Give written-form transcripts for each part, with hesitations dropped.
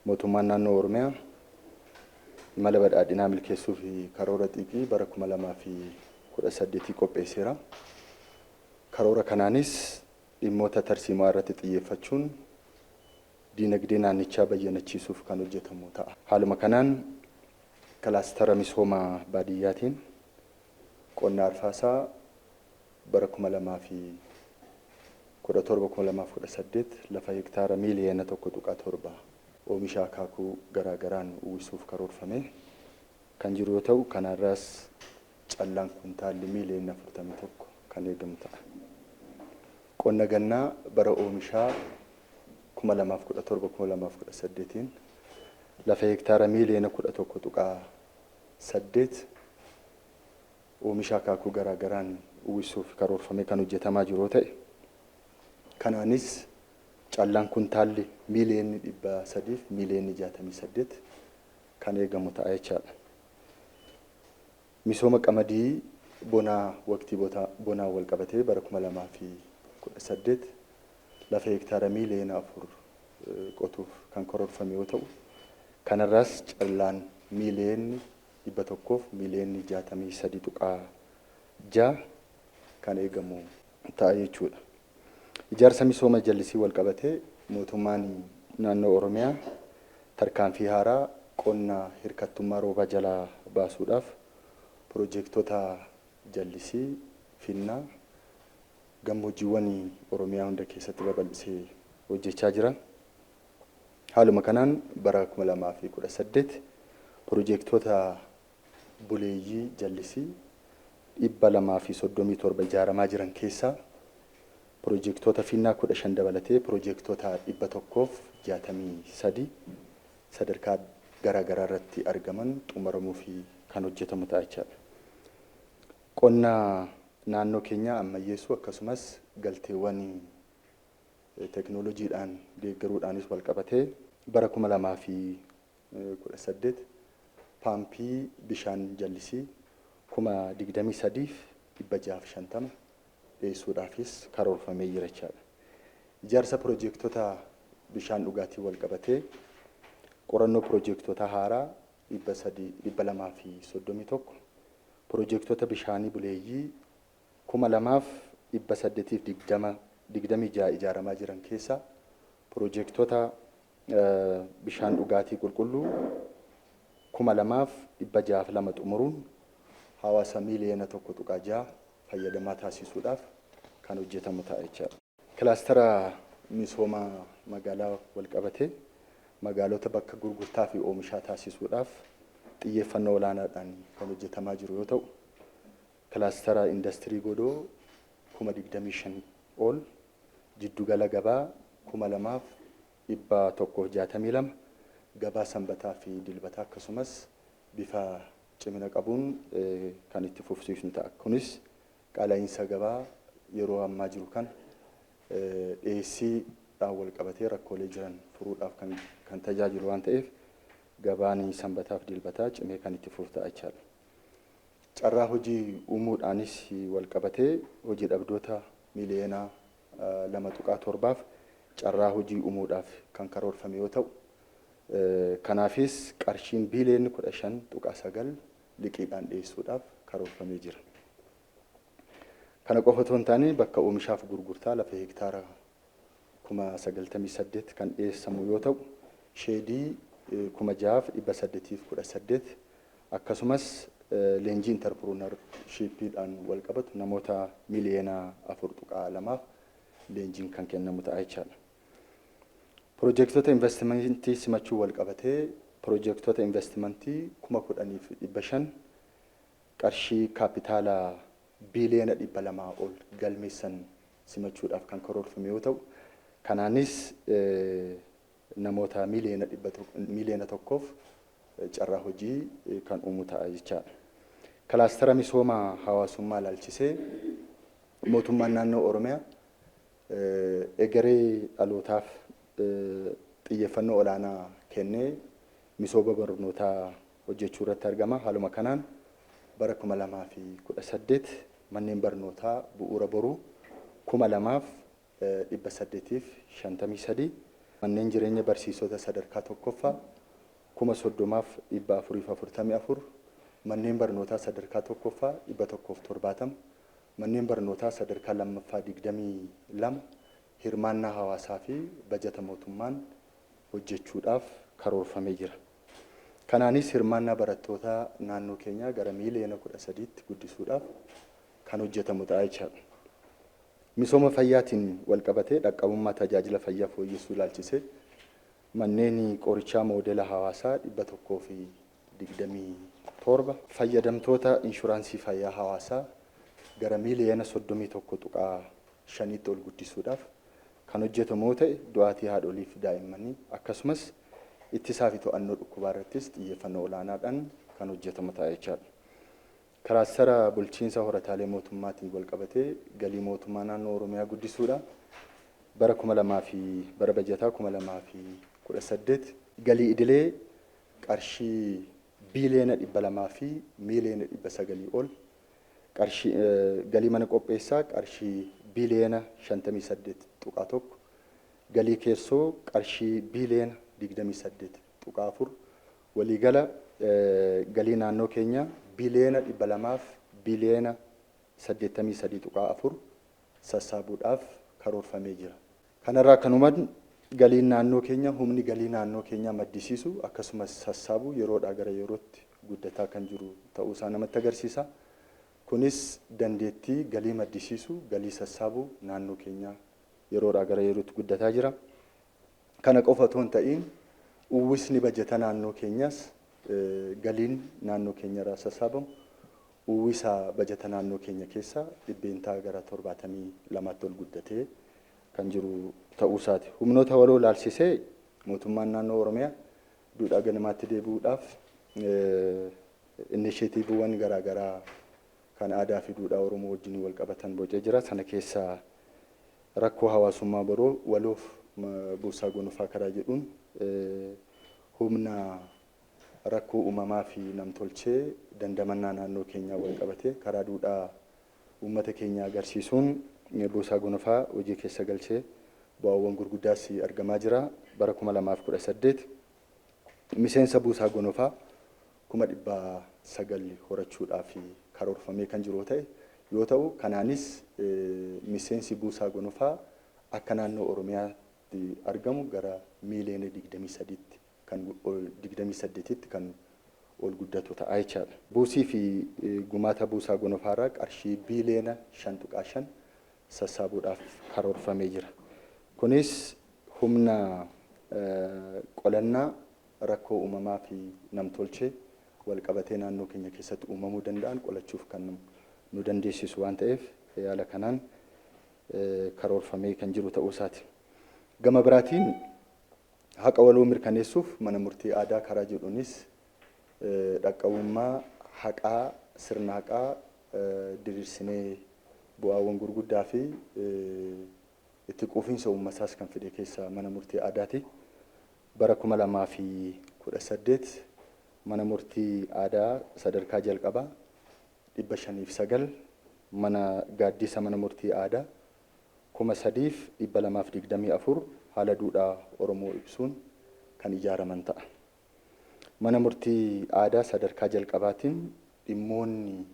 mootummaan naannoo Oromiyaa mala badhaadhinaa milkeessuu fi karoora xiqqii bara 2018 qopheesseera. Karoora kanaanis dhimmoota tarsiimaa irratti xiyyeeffachuun diinagdee naannichaa bayyanachiisuuf kan hojjetamu ta'a. Haaluma kanaan kilaastara misoomaa baadiyyaatiin qonna arfaasaa bara 2017-2018 lafa hektaara miiliyoona 1.7 oomisha akaakuu garaagaraan uwwisuuf karoorfame kan jiru yoo ta'u, kanarraas callaan kuntaalli miiliyoona 41 kan eegamu ta'a. Qonna gannaa bara oomishaa 2017-2018 lafa hektaara miiliyoona 11.8 oomisha akaakuu garaagaraan uwwisuuf karoorfame kan hojjetamaa jiru yoo ta'e, kanaanis callaan kuntaalli miiliyoonni 300 fi miiliyoonni 68 kan eegamu ta'a jechaadha. Misooma qamadii bonaa waqtii bonaa wal qabatee bara 2018 lafa hektaara miiliyoona 4 qotuuf kan karoorfame yoo ta'u, kanarraas callaan miiliyoonni 100 fi miiliyoonni 63.6 kan eegamu ta'a jechuudha. Ijaarsa misooma jallisii wal qabatee mootummaan naannoo Oromiyaa tarkaanfii haaraa qonna hirkattummaa roobaa jalaa baasuudhaaf piroojektota jallisii finnaa gammoojjiiwwan Oromiyaa hunda keessatti babal'isee hojjechaa jira. Haaluma kanaan bara 2018 piroojektota buleeyyii jallisii 237 ijaaramaa jiran keessaa piroojektota finnaa 15 dabalatee piroojektota 163 sadarkaa garaagaraa irratti argaman xumuramuu fi kan hojjetamu ta'a jechaadha. Qonna naannoo keenyaa ammayyeessuu akkasumas galteewwan teknooloojiidhaan deeggaruudhaanis wal qabatee bara 2018 paampii bishaan jallisii 23,650 dhiyeessuudhaafis karoorfamee jira jechaadha. Ijaarsa piroojektota bishaan dhugaatii wal qabatee qorannoo piroojektota haaraa 231 piroojektota bishaanii buleeyyii 2,826 ijaaramaa jiran keessaa piroojektota bishaan dhugaatii qulqulluu 2,602 xumuruun hawaasa miiliyoona 1.6 fayyadamaa taasisuudhaaf kan hojjetamu ta'a jechaadha. Kilaastara misoomaa magaalaa wal qabatee magaalota bakka gurgurtaa fi oomishaa taasisuudhaaf xiyyeeffannoo olaanaadhaan kan hojjetamaa jiru yoo ta'u, kilaastara industirii godoo 25,000 ol jiddugala gabaa 2,162 gabaa sanbataa fi dilbataa akkasumas bifa cimina qabuun kan itti fufsiisnu ta'a. Kunis qaala'insa gabaa yeroo ammaa jiru kan dhiyeessiidhaan wal qabatee rakkoolee jiran furuudhaaf kan tajaajilu waan ta'eef gabaan sanbataa fi dilbataa cimee kan itti fufu ta'a jechaadha. Carraa hojii uumuudhaanis wal qabatee hojii dhabdoota miiliyoona 2.7 carraa hojii uumuudhaaf kan karoorfame yoo ta'u, kanaafis qarshiin biiliyoonni 15.9 liqiidhaan dhiyeessuudhaaf karoorfamee jira. Kana qofa otoo hin taane bakka oomishaaf gurgurtaa lafa hektaara 98,000 kan dhiyeessamu yoo ta'u, sheedii 6,818 akkasumas leenjii interpreneurshipidhaan wal qabatu namoota miiliyoona 4.2 leenjiin kan kennamu ta'a jechaadha. Piroojektota investimentii simachuu wal qabatee piroojektota investimentii 10,500 qarshii kaapitaala biiliyoona 200 ol galmeessan simachuudhaaf kan karoorfame yoo ta'u, kanaanis namoota miiliyoona 1 carraa hojii kan uumu ta'a jechaadha. Kilaastara misoomaa hawaasummaa ilaalchisee mootummaan naannoo Oromiyaa egeree dhalootaaf xiyyeeffannoo olaanaa kennee misooma barnootaa hojjechuu irratti argama. Haaluma kanaan bara 2018 manneen barnootaa bu'uura boruu 2,853 Manneen jireenya barsiisota sadarkaa tokkoffaa 30,444, manneen barnootaa sadarkaa tokkoffaa 170, manneen barnootaa sadarkaa lammaffaa 22 hirmaannaa hawaasaa fi bajata mootummaan hojjechuudhaaf karoorfamee jira. Kanaanis hirmaannaa barattootaa naannoo keenyaa gara miiliyoona 13tti guddisuudhaaf kan hojjetamu ta'a jechaadha. Misooma fayyaatiin walqabatee dhaqqabummaa tajaajila fayyaa fooyyessuu ilaalchisee manneen qorichaa moodela hawaasaa 127 fayyadamtoota inshuraansii fayyaa hawaasaa gara miiliyoona 31.5tti ol guddisuudhaaf kan hojjetamu ta'e du'aatii haadholii fi daa'immanii akkasumas ittisaa fi to'annoo dhukkubaa irrattis xiyyeeffannoo olaanaadhaan kan hojjetamu ta'a jechaadha. Karaa sara bulchiinsa horataalee mootummaatiin walqabatee galii mootummaa naannoo Oromiyaa guddisuudha. Bara 2000 fi bara bajataa 2018 galii idilee qarshii biiliyoona 200 fi miiliyoona 900 ol galii mana qopheessaa qarshii biiliyoona 58.1 galii keessoo qarshii biiliyoona 28.4 waliigala galii naannoo keenya biiliyoona 200 fi biiliyoona 83.4 sassaabuudhaaf karoorfamee jira. Kanarraa kanumaan galiin naannoo keenya humni galii naannoo keenyaa maddisiisu akkasumas sassaabu yeroodhaa gara yerootti guddataa kan jiru ta'uu isaa namatti agarsiisa. Kunis dandeettii galii maddisiisu galii sassaabu naannoo keenyaa yeroodhaa gara yerootti guddataa jira. Kana qofa otoo hin ta'in uwwisni bajata naannoo keenyaas galiin naannoo keenyarraa sassaabamu uwwisa bajata naannoo keenya keessaa dhibbeentaa gara 72tti ol guddatee kan jiru ta'uu isaati. Humnoota waloo ilaalchisee mootummaan naannoo Oromiyaa duudhaa ganamaatti deebi'uudhaaf inisheetiiviiwwan garaagaraa kan aadaa fi duudhaa Oromoo wajjin wal qabatan bocee jira. Sana keessaa rakkoo hawaasummaa boroo waloof buusaa gonofaa karaa jedhuun humna rakkoo uumamaa fi namtolchee dandamannaa naannoo keenyaa wal qabatee karaa duudhaa uummata keenyaa agarsiisuun buusaa gonofaa hojii keessa galchee bu'aawwan gurguddaas argamaa jira. Bara 2018 miseensa buusaa gonofaa 900 horachuudhaaf karoorfamee kan jiru yoo ta'u kanaanis miseensi buusaa gonofaa akka naannoo Oromiyaatti argamu gara miiliyoona 23tti kan 28tti kan ol guddatu ta'a jechaadha. Buusii fi gumaata buusaa gonofaarraa qarshii biiliyoona 5.5 sassaabuudhaaf karoorfamee jira. Kunis humna qolannaa rakkoo uumamaa fi namtolchee wal qabatee naannoo keenya keessatti uumamuu danda'an qolachuuf kan nu dandeessisu waan ta'eef yaala kanaan karoorfamee kan jiru ta'uu isaati. Gama biraatiin haqa waloo mirkaneessuuf mana murtii aadaa karaa jedhuunis dhaqqabummaa haqaa sirna haqaa diriirsinee bu'aawwan gurguddaa fi itti quufinsa uummataas kan fide keessaa mana murtii aadaati. Bara 2018 mana murtii aadaa sadarkaa jalqabaa 509 mana gaaddisa mana murtii aadaa 3,224 haala duudhaa Oromoo ibsuun kan ijaaraman ta'a. Mana murtii aadaa sadarkaa jalqabaatiin dhimmoonni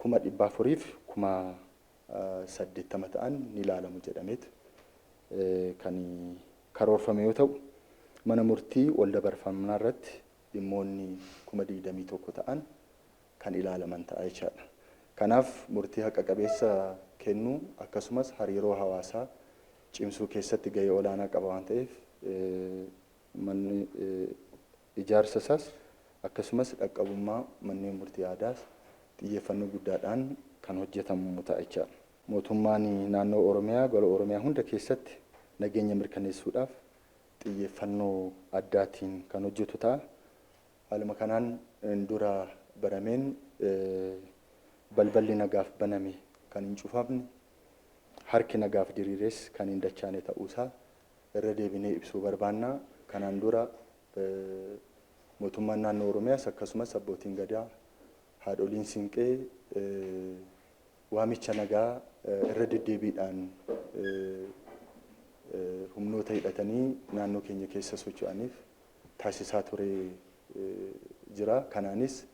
400,000 fi 80,000 ta'an ni ilaalamu jedhameet kan karoorfame yoo ta'u mana murtii ol dabarfamnaa irratti dhimmoonni 21,000 ta'an kan ilaalaman ta'a jechaadha. Kanaaf murtii haqa qabeessa kennuu akkasumas hariiroo hawaasaa cimsuu keessatti gahee olaanaa qaba waan ta'eef manni ijaarsa isaas akkasumas dhaqqabummaa manneen murtii aadaas xiyyeeffannoo guddaadhaan kan hojjetamu ta'a jechaadha. Mootummaan naannoo Oromiyaa gola Oromiyaa hunda keessatti nageenya mirkaneessuudhaaf xiyyeeffannoo addaatiin kan hojjetu ta'a. Haaluma kanaan dura barameen balballi nagaaf baname kan hin cufamne harki nagaaf diriirees kan hin dachaane ta'uusaa irra deebinee ibsuu barbaanna. Kanaan dura mootummaan naannoo Oromiyaas akkasumas abbootiin gadaa haadholiin siinqee waamicha nagaa irra deddeebiidhaan humnoota humnoota hidhatanii naannoo keenya keessa socho'aniif taasisaa ture jira. Kanaanis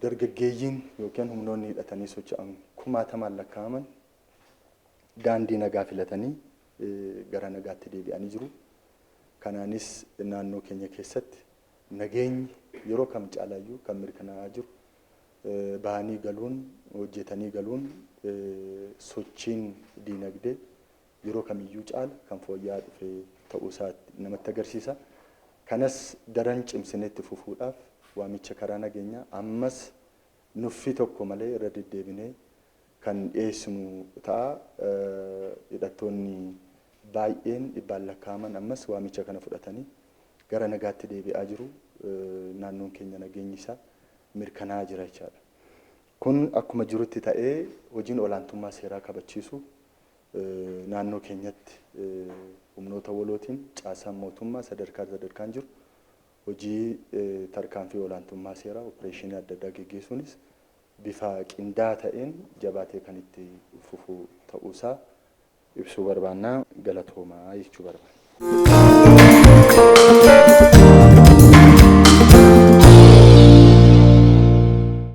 dargaggeeyyiin yookiin humnoonni hidhatanii socho'an kumaatamaan lakkaa'aman daandii nagaa filatanii gara nagaatti deebi'anii jiru. Kanaanis naannoo keenya keessatti nageenyi yeroo kam caalayyuu kan mirkanaa'aa jiru. Bahanii galuun hojjetanii galuun sochiin diinagdee yeroo kamiyyuu caala kan fooyya'aa dhufe ta'uu isaa namatti agarsiisa. Kanas daran cimsineetti fufuudhaaf waamicha karaa nageenyaa ammas nuffii tokko malee irra deddeebinee kan dhiyeessinu ta'a. Hidhattoonni baay'een dhibbaan lakkaa'aman ammas waamicha kana fudhatanii gara nagaatti deebi'aa jiru. Naannoon keenya nageenyi isaa mirkanaa'aa jira jechaadha. Kun akkuma jirutti ta'ee hojiin olaantummaa seeraa kabachiisu naannoo keenyatti humnoota walootiin caasaan mootummaa sadarkaan jiru hojii tarkaanfii olaantummaa seeraa opereeshinii adda addaa geggeessuunis bifa qindaa'aa ta'een jabaatee kan itti fufu ta'uusaa ibsuu barbaannaa. Galatoomaa jechuu barbaanna.